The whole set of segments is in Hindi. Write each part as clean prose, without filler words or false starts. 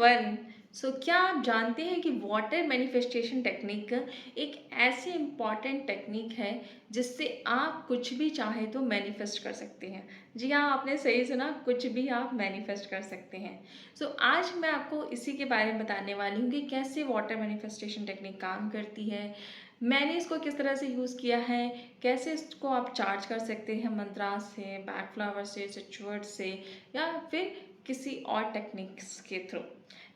एवरीवन। क्या आप जानते हैं कि वाटर मैनिफेस्टेशन टेक्निक एक ऐसी इम्पॉर्टेंट टेक्निक है जिससे आप कुछ भी चाहे तो मैनिफेस्ट कर सकते हैं। जी हाँ, आपने सही सुना, कुछ भी आप मैनिफेस्ट कर सकते हैं। आज मैं आपको इसी के बारे में बताने वाली हूँ कि कैसे वाटर मैनिफेस्टेशन टेक्निक काम करती है, मैंने इसको किस तरह से यूज़ किया है, कैसे इसको आप चार्ज कर सकते हैं मंत्रा से, बैक फ्लावर से, सिचुएट से, या फिर किसी और टेक्निक्स के थ्रू।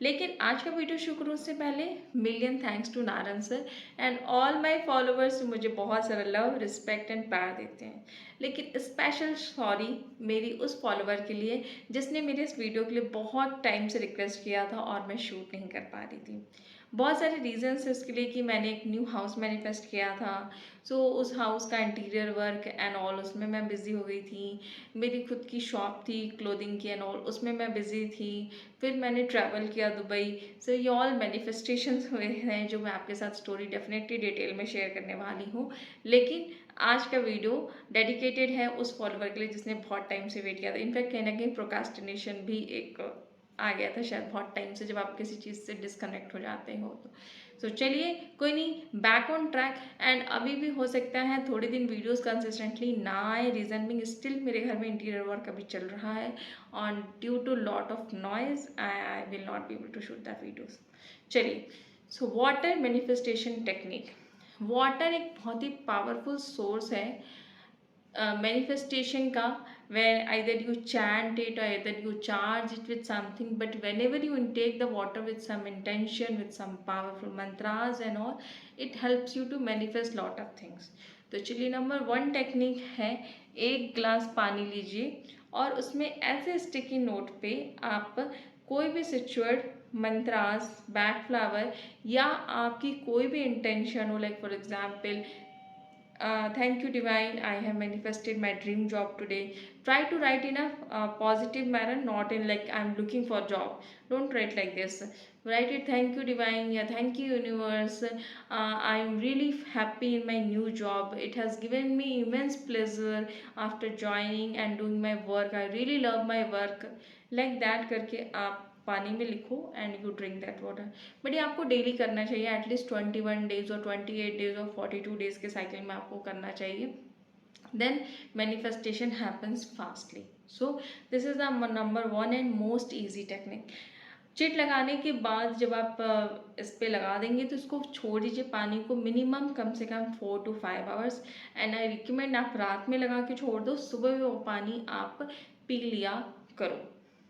लेकिन आज का वीडियो शुरू करूँ उससे पहले million thanks to Narayan sir and all my followers, मुझे बहुत सारा लव, रिस्पेक्ट एंड प्यार देते हैं। लेकिन स्पेशल सॉरी मेरी उस फॉलोअर के लिए जिसने मेरे इस वीडियो के लिए बहुत टाइम से रिक्वेस्ट किया था और मैं शूट नहीं कर पा रही थी। बहुत सारे रीजंस है इसके लिए कि मैंने एक न्यू हाउस मैनिफेस्ट किया था। उस हाउस का इंटीरियर वर्क एंड ऑल उसमें मैं बिज़ी हो गई थी। मेरी खुद की शॉप थी क्लोथिंग की एंड ऑल, उसमें मैं बिज़ी थी। फिर मैंने ट्रैवल किया दुबई। ये ऑल मैनिफेस्टेशंस हुए हैं जो मैं आपके साथ स्टोरी डेफिनेटली डिटेल में शेयर करने वाली हूँ। लेकिन आज का वीडियो डेडिकेटेड है उस फॉलोवर के लिए जिसने बहुत टाइम से वेट किया था। इनफैक्ट कहीं ना कहीं प्रोकास्टिनेशन भी एक आ गया था शायद बहुत टाइम से, जब आप किसी चीज़ से डिस्कनेक्ट हो जाते हो तो। चलिए, कोई नहीं, बैक ऑन ट्रैक। एंड अभी भी हो सकता है थोड़े दिन वीडियोस कंसिस्टेंटली ना आए, रीज़न बिंग स्टिल मेरे घर में इंटीरियर वर्क अभी चल रहा है on due to lot of noise I will not be able to shoot the videos. चलिए, वाटर मैनिफेस्टेशन टेक्निक। वाटर एक बहुत ही पावरफुल सोर्स है manifestation ka, where either you chant it or either you charge it with something, but whenever you intake the water with some intention, with some powerful mantras and all, it helps you to manifest lot of things. तो चलिए, नंबर वन टेक्निक है, एक ग्लास पानी लीजिए और उसमें ऐसे स्टिकी नोट पे आप कोई भी सिचुएट, मंत्रास, बैक फ्लावर या आपकी कोई भी इंटेंशन हो, like for example thank you divine, I have manifested my dream job today. Try to write in a positive manner, not in like I'm looking for job. Don't write like this. Write it, thank you divine, yeah, thank you universe, I'm really happy in my new job. It has given me immense pleasure after joining and doing my work. I really love my work. Like that करके आप पानी में लिखो and you drink that water. But ये आपको डेली करना चाहिए, एटलीस्ट 21 डेज और 28 डेज और 42 डेज के साइकिल में आपको करना चाहिए। Then manifestation happens fastly. This is the number one and most easy technique. Chit लगाने के बाद जब आप इस पे लगा देंगे तो इसको छोड़ दीजिए पानी को मिनिमम कम से कम 4 to 5 hours. And I recommend आप रात में लगा के छोड़ दो, सुबह वो पानी आप पी लिया करो।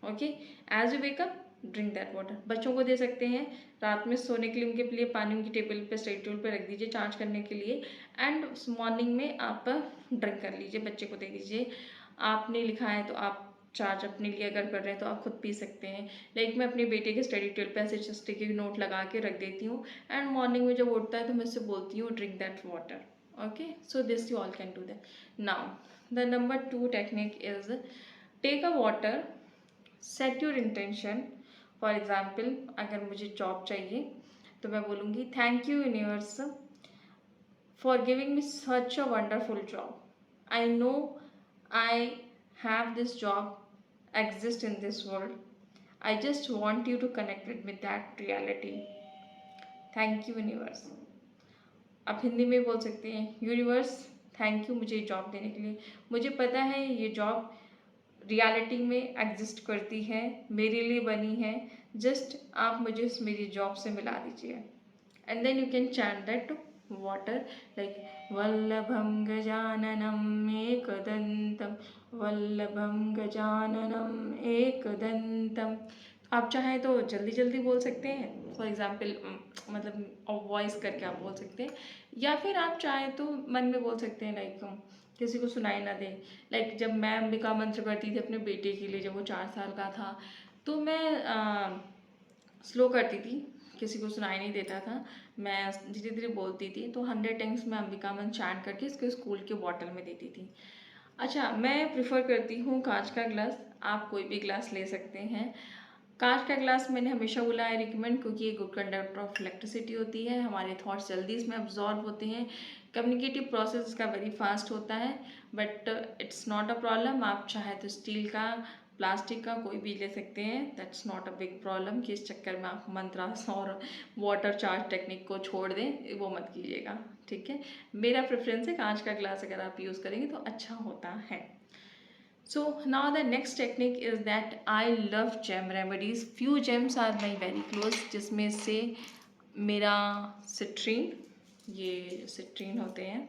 Okay, as you wake up drink that water. बच्चों को दे सकते हैं रात में सोने के लिए, उनके लिए पानी उनकी टेबल पे, स्टडी टेबल पे रख दीजिए चार्ज करने के लिए। एंड मॉर्निंग में आप ड्रिंक कर लीजिए, बच्चे को दे दीजिए। आपने लिखा है तो आप चार्ज अपने लिए अगर कर रहे हैं तो आप खुद पी सकते हैं। लाइक मैं अपने बेटे के स्टडी टेबल पे ऐसे स्टिकी नोट लगा के रख देती हूँ एंड मॉर्निंग में जब उठता है तो मैं उससे बोलती हूँ drink that water. Okay, so this you all can do that. Now the number two technique is take a water, set your intention. For example, अगर मुझे जॉब चाहिए तो मैं बोलूँगी thank you universe for giving me such a wonderful job. I know I have this job exist in this world. I just want you to connect with that reality. Thank you universe. आप हिंदी में बोल सकते हैं, यूनिवर्स थैंक यू मुझे जॉब देने के लिए। मुझे पता है ये जॉब रियलिटी में एग्जिस्ट करती है, मेरे लिए बनी है। जस्ट आप मुझे उस मेरी जॉब से मिला दीजिए। And then you can chant that to water, like Vallabham Gajananam Ekadantam, Vallabham Gajananam Ekadantam. आप चाहें तो जल्दी जल्दी बोल सकते हैं, फॉर एग्जाम्पल मतलब वॉइस करके आप बोल सकते हैं, या फिर आप चाहें तो मन में बोल सकते हैं, लाइक किसी को सुनाई ना दे। लाइक जब मैं अंबिका मंत्र करती थी अपने बेटे के लिए, जब वो 4 साल का था, तो मैं स्लो करती थी, किसी को सुनाई नहीं देता था, मैं धीरे धीरे बोलती थी। तो 100 टाइम्स मैं अंबिका मंत्र चैंट करके इसको स्कूल के बॉटल में देती थी। अच्छा, मैं प्रिफर करती हूँ कांच का ग्लास, आप कोई भी ग्लास ले सकते हैं। कांच का ग्लास मैंने हमेशा बोला है रिकमेंड, क्योंकि ये गुड कंडक्टर ऑफ इलेक्ट्रिसिटी होती है, हमारे थॉट्स जल्दी इसमें अब्जॉर्ब होते हैं, कम्युनिकेटिव प्रोसेस इसका वेरी फास्ट होता है। But it's not a problem, आप चाहे तो स्टील का प्लास्टिक का कोई भी ले सकते हैं, that's not a big problem कि इस चक्कर में आप मंत्रास और वाटर चार्ज टेक्निक को छोड़ दें, वो मत कीजिएगा, ठीक है। मेरा प्रेफरेंस है कांच का ग्लास अगर आप यूज़ करेंगे तो अच्छा होता है। So now the next technique is that I love gem remedies. Few gems are my very close, जिसमें से मेरा सिट्रीन, ये सिट्रीन होते हैं,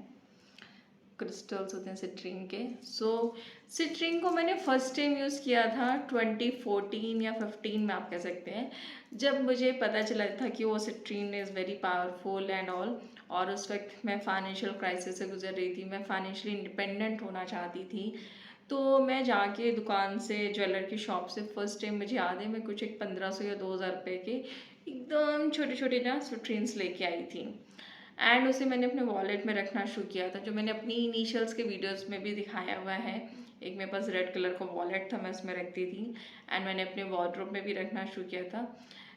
क्रिस्टल्स होते हैं सिट्रीन के। सो सिट्रीन को मैंने फर्स्ट टाइम यूज़ किया था 2014 या 15 में आप कह सकते हैं, जब मुझे पता चला था कि वो citrine is very powerful and all. और उस वक्त मैं फाइनेंशियल क्राइसिस से गुजर रही थी, मैं फाइनेंशियली इंडिपेंडेंट होना चाहती थी। तो मैं जाके दुकान से, ज्वेलर की शॉप से फर्स्ट टाइम, मुझे याद है मैं कुछ एक 1500 या 2000 रुपये के एकदम छोटे छोटे ना सिट्रीन्स लेके आई थी। एंड उसे मैंने अपने वॉलेट में रखना शुरू किया था, जो मैंने अपनी इनिशियल्स के वीडियोस में भी दिखाया हुआ है। एक मेरे पास रेड कलर का वॉलेट था, मैं उसमें रखती थी, एंड मैंने अपने वार्डरोब में भी रखना शुरू किया था।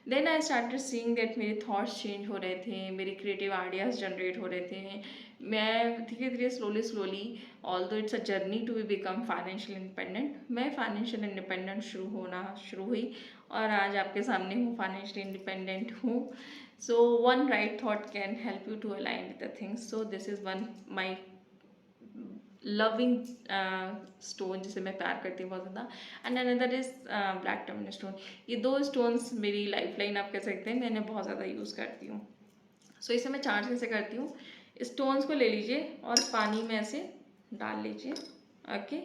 Then I started seeing that मेरे थॉट्स चेंज हो रहे थे, मेरे क्रिएटिव आइडियाज़ जनरेट हो रहे थे। मैं धीरे धीरे slowly although it's a journey to be become financial independent, मैं फाइनेंशियल इंडिपेंडेंट शुरू हुई और आज आपके सामने हूँ, फाइनेंशियल इंडिपेंडेंट हूँ। So one right thought can help you to align with the things. So this is one my loving stone, जिसे मैं प्यार करती हूँ बहुत ज़्यादा। And another is black tourmaline stone. ये दो स्टोन्स मेरी लाइफ लाइन आप कह सकते हैं, मैंने बहुत ज़्यादा यूज़ करती हूँ। सो इसे मैं चार्ज कैसे करती हूँ, स्टोन्स को ले लीजिए और पानी में ऐसे डाल लीजिए। Okay,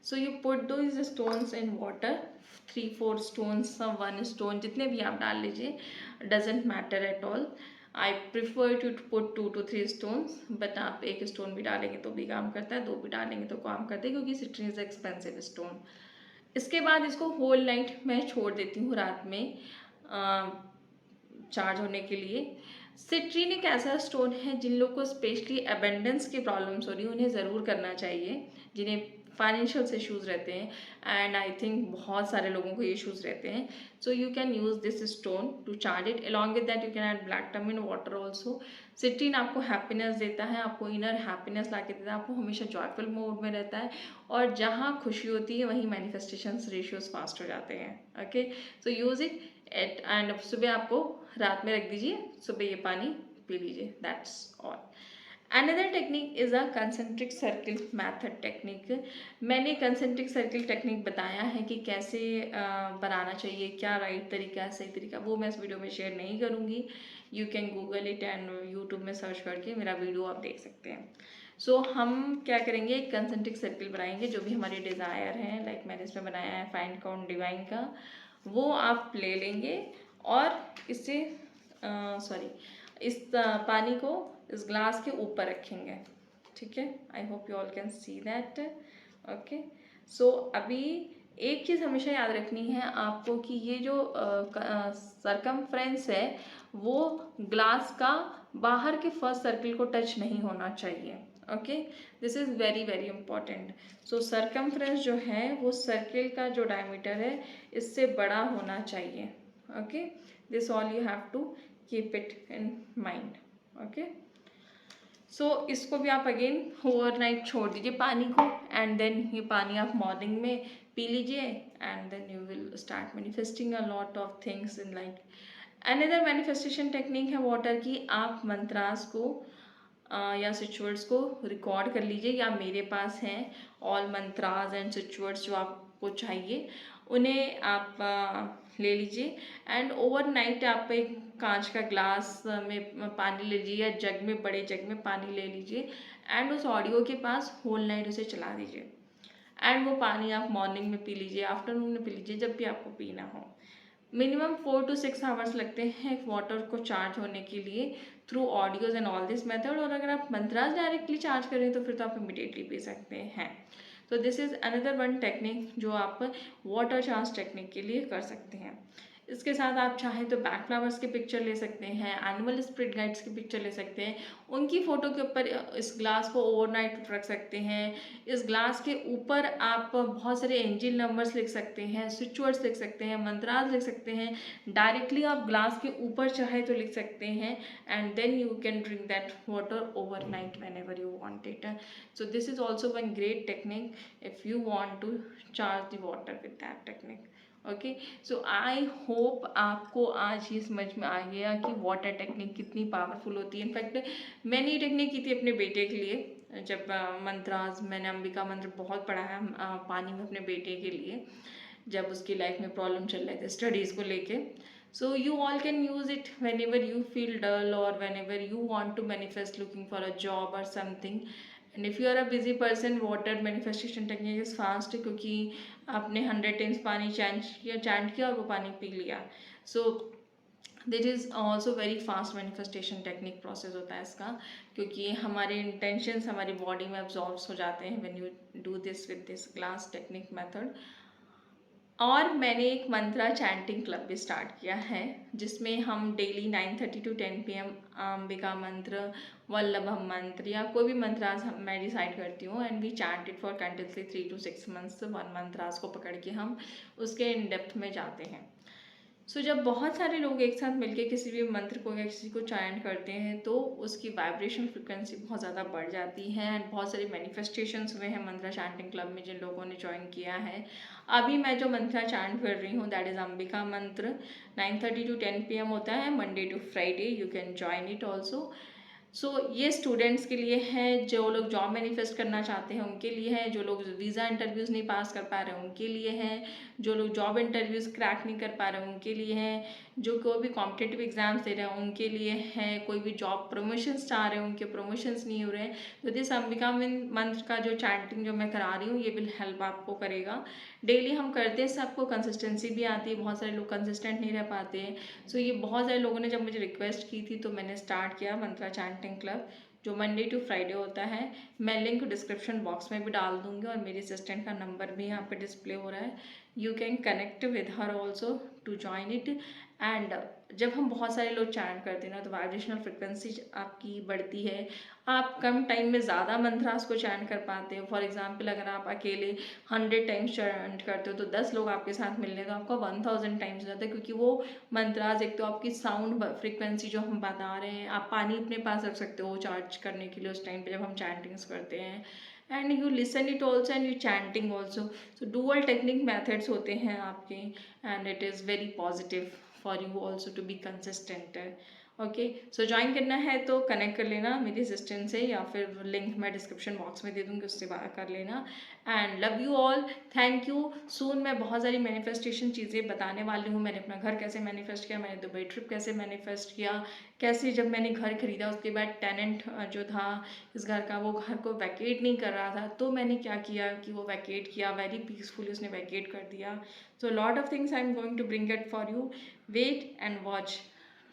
so you put those stones in water, 3-4 stones, 1 stone, जितने भी आप डाल लीजिए, doesn't matter at all. I prefer to put 2 to 3 stones, but आप 1 स्टोन भी डालेंगे तो भी काम करता है, 2 भी डालेंगे तो काम करता है, क्योंकि सिट्रीन इज एक्सपेंसिव स्टोन। इसके बाद इसको होल नाइट मैं छोड़ देती हूँ रात में चार्ज होने के लिए। सिट्रीन एक ऐसा स्टोन है जिन लोगों को स्पेशली अबेंडेंस की प्रॉब्लम्स हो रही है, उन्हें ज़रूर करना चाहिए, जिन्हें फाइनेंशियल इशूज़ रहते हैं, एंड आई थिंक बहुत सारे लोगों को ये इशूज़ रहते हैं। So you can use this stone to charge it. Along with that you can add black tourmaline water also. Citrine आपको हैप्पीनेस देता है, आपको इनर हैप्पीनेस ला के देता है, आपको हमेशा जॉयफुल मोड में रहता है, और जहाँ खुशी होती है वहीं मैनिफेस्टेशंस रेशियोज फास्ट हो जाते हैं। Okay, so use it and सुबह आपको रात में रख दीजिए, सुबह ये पानी पी लीजिए, that's all. Another technique is a concentric circle method technique. मैंने कंसेंट्रिक सर्किल टेक्निक बताया है कि कैसे बनाना चाहिए, क्या राइट तरीका है, सही तरीका, वो मैं इस वीडियो में शेयर नहीं करूँगी। You can Google it and YouTube में सर्च करके मेरा वीडियो आप देख सकते हैं। सो हम क्या करेंगे, एक कंसेंट्रिक सर्किल बनाएंगे, जो भी हमारे डिज़ायर हैं, लाइक मैंने इसमें बनाया है फाइंड काउंट डिवाइन का, वो आप ले लेंगे और इसे इस पानी को इस ग्लास के ऊपर रखेंगे, ठीक है। I hope you all can see that. Okay, so अभी एक चीज़ हमेशा याद रखनी है आपको कि ये जो सरकमफ्रेंस है वो ग्लास का बाहर के फर्स्ट सर्किल को टच नहीं होना चाहिए। Okay, this is very very important. So circumference जो है वो सर्किल का जो डायमीटर है इससे बड़ा होना चाहिए। Okay, this all you have to keep it in mind. Okay, so इसको भी आप अगेन ओवरनाइट छोड़ दीजिए पानी को, एंड देन ये पानी आप मॉर्निंग में पी लीजिए, and then you will start manifesting a lot of things in life. Another manifestation technique है वाटर की। आप मंत्रास को या सिचुएट्स को रिकॉर्ड कर लीजिए, या मेरे पास हैं ऑल मंत्रास एंड सिचुएट्स, जो आपको चाहिए उन्हें आप ले लीजिए, एंड ओवरनाइट आप एक कांच का ग्लास में पानी ले लीजिए, या जग में, बड़े जग में पानी ले लीजिए, एंड उस ऑडियो के पास होल नाइट उसे चला दीजिए, एंड वो पानी आप मॉर्निंग में पी लीजिए, आफ्टरनून में पी लीजिए, जब भी आपको पीना हो। मिनिमम 4 to 6 आवर्स लगते हैं वाटर को चार्ज होने के लिए through audios and all this method. और अगर आप मंत्रास डायरेक्टली चार्ज करें तो फिर तो आप इमिडिएटली पी सकते हैं। तो this is another one technique जो आप वाटर चार्ज टेक्निक के लिए कर सकते हैं। इसके साथ आप चाहें तो बैक फ्लावर्स की पिक्चर ले सकते हैं, एनिमल स्पिरिट गाइड्स की पिक्चर ले सकते हैं, उनकी फ़ोटो के ऊपर इस ग्लास को ओवरनाइट रख सकते हैं। इस ग्लास के ऊपर आप बहुत सारे एंजल नंबर्स लिख सकते हैं, स्विच वर्ड्स लिख सकते हैं, मंत्रास लिख सकते हैं। डायरेक्टली आप ग्लास के ऊपर चाहे तो लिख सकते हैं, and then you can drink that water overnight whenever you want it. So this is also one great technique if you want to charge the water with that technique. Okay, so I hope आपको आज ये समझ में आ गया कि वाटर टेक्निक कितनी पावरफुल होती है। इनफैक्ट मैंने ये टेक्निक की थी अपने बेटे के लिए, जब मंत्रास मैंने अंबिका मंत्र बहुत पढ़ा है पानी में अपने बेटे के लिए, जब उसकी लाइफ में प्रॉब्लम चल रहे थे स्टडीज़ को लेके। So you all can use it whenever you feel dull और whenever you want to manifest looking for a job और something. And if you are a busy person, water manifestation technique is fast, क्योंकि आपने 100 टाइम्स पानी चैंट किया और वो पानी पी लिया। So this is also very fast manifestation technique process होता है इसका, क्योंकि हमारे इंटेंशंस हमारी बॉडी में अब्जॉर्ब हो जाते हैं when you do this with this glass technique method. और मैंने एक मंत्रा चैंटिंग क्लब भी स्टार्ट किया है, जिसमें हम डेली 9:30 to 10 PM अंबिका मंत्र, वल्लभम मंत्र या कोई भी मंत्रास मैं डिसाइड करती हूँ, and we chant it for continuously 3 to 6 months। 1 mantras को पकड़ के हम उसके इन डेप्थ में जाते हैं। सो जब बहुत सारे लोग एक साथ मिलकर किसी भी मंत्र को या किसी को चैंट करते हैं तो उसकी वाइब्रेशन फ्रिक्वेंसी बहुत ज़्यादा बढ़ जाती है, एंड बहुत सारे मैनिफेस्टेशंस हुए हैं मंत्रा चैंटिंग क्लब में जिन लोगों ने ज्वाइन किया है। अभी मैं जो मंत्रा चैंट कर रही हूँ दैट इज़ अंबिका मंत्र, 9:30 to 10 PM होता है, Monday to Friday. You can join it also. So ये स्टूडेंट्स के लिए है, जो लोग जॉब मैनिफेस्ट करना चाहते हैं उनके लिए है, जो लोग वीज़ा इंटरव्यूज़ नहीं पास कर पा रहे हैं उनके लिए हैं, जो लोग जॉब इंटरव्यूज़ क्रैक नहीं कर पा रहे हैं उनके लिए हैं, जो कोई भी कॉम्पिटिटिव एग्जाम्स दे रहे हैं उनके लिए हैं, कोई भी जॉब प्रमोशंस चाह रहे हैं उनके प्रमोशंस नहीं हो रहे हैं। तो दिस अंबिका मंत्र का जो चैंटिंग जो मैं करा रही हूँ ये विल हेल्प आपको करेगा। डेली हम करते हैं, सबको कंसिस्टेंसी भी आती है, बहुत सारे लोग कंसिस्टेंट नहीं रह पाते हैं। सो ये बहुत सारे लोगों ने जब मुझे रिक्वेस्ट की थी तो मैंने स्टार्ट किया मंत्रा चैंटिंग क्लब, जो मंडे टू फ्राइडे होता है। मैं लिंक डिस्क्रिप्शन बॉक्स में भी डाल दूंगी, और मेरी असिस्टेंट का नंबर भी यहाँ पे डिस्प्ले हो रहा है। You can connect with her also to join it. And जब हम बहुत सारे लोग चैंट करते हैं ना तो वाइब्रेशनल फ्रिक्वेंसी आपकी बढ़ती है, आप कम टाइम में ज़्यादा मंत्रास को चैंट कर पाते हो। फॉर एग्जाम्पल अगर आप अकेले 100 टाइम्स चैंट करते हो तो 10 लोग आपके साथ मिलने तो आपका 1000 टाइम्स हो जाता है, क्योंकि वो मंत्रास एक तो आपकी साउंड फ्रिक्वेंसी जो हम बता रहे हैं, आप पानी अपने पास रख सकते हो चार्ज करने के लिए उस टाइम पे जब हम चैंटिंग्स करते हैं, and you listen it also and you chanting also. So dual technique methods होते हैं आपके, and it is very positive for you also to be consistent. Okay, so join करना है तो कनेक्ट कर लेना मेरी असिस्टेंट से, या फिर लिंक मैं डिस्क्रिप्शन बॉक्स में दे दूँगी, उससे बात कर लेना। And love you all, thank you. Soon मैं बहुत सारी मैनिफेस्टेशन चीज़ें बताने वाली हूँ। मैंने अपना घर कैसे मैनिफेस्ट किया, मैंने दुबई ट्रिप कैसे मैनिफेस्ट किया, कैसे जब मैंने घर खरीदा उसके बाद टेनेंट जो था इस घर का वो घर को वैकेट नहीं कर रहा था, तो मैंने क्या किया कि वो वैकेट किया, वेरी पीसफुली उसने वैकेट कर दिया। So lot of things I am going to bring it for you. Wait and watch.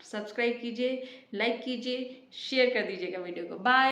Subscribe कीजिए, लाइक कीजिए, शेयर कर दीजिएगा वीडियो को। बाय।